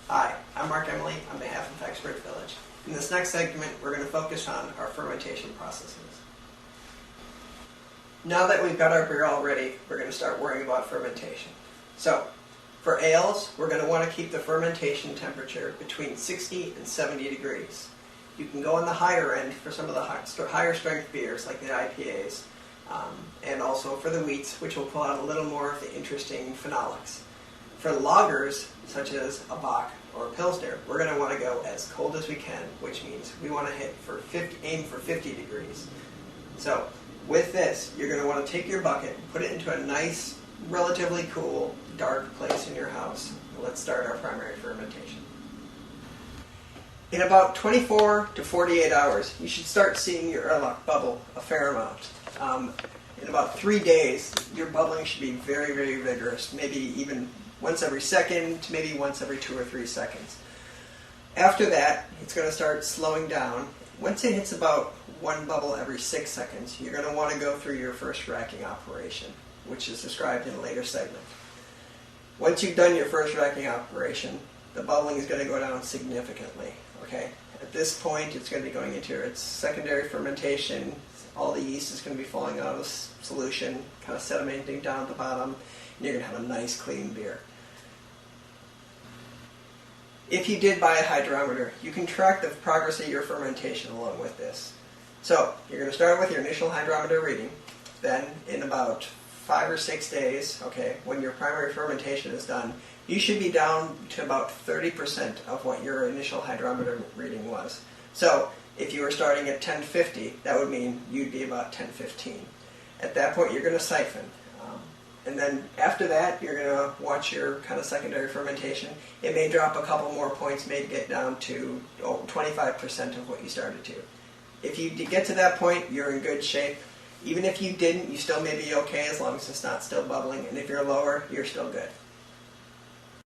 Hi, I'm Mark Emily on behalf of Expert Village. In this next segment, we're going to focus on our fermentation processes. Now that we've got our beer all ready, we're going to start worrying about fermentation. So, for ales, we're going to want to keep the fermentation temperature between 60 and 70 degrees. You can go on the higher end for some of the higher strength beers like the IPAs, and also for the wheats, which will pull out a little more of the interesting phenolics. For lagers, such as a Bock or a Pilsner, we're going to want to go as cold as we can, which means we want to aim for 50 degrees. So, with this, you're going to want to take your bucket and put it into a nice, relatively cool, dark place in your house. Let's start our primary fermentation. In about 24 to 48 hours, you should start seeing your airlock bubble a fair amount. In about 3 days, your bubbling should be very, very vigorous, maybe even once every second to maybe once every 2 or 3 seconds. After that, it's going to start slowing down. Once it hits about one bubble every 6 seconds, you're going to want to go through your first racking operation, which is described in a later segment. Once you've done your first racking operation, the bubbling is going to go down significantly. Okay? At this point, it's going to be going into its secondary fermentation. All the yeast is going to be falling out of the solution, kind of sedimenting down at the bottom, and you're going to have a nice, clean beer. If you did buy a hydrometer, you can track the progress of your fermentation along with this. So, you're going to start with your initial hydrometer reading. Then, in about 5 or 6 days, okay, when your primary fermentation is done, you should be down to about 30% of what your initial hydrometer reading was. So, if you were starting at 1050, that would mean you'd be about 1015. At that point, you're going to siphon. And then after that, you're going to watch your kind of secondary fermentation. It may drop a couple more points, may get down to 25% of what you started to. If you get to that point, you're in good shape. Even if you didn't, you still may be okay as long as it's not still bubbling. And if you're lower, you're still good.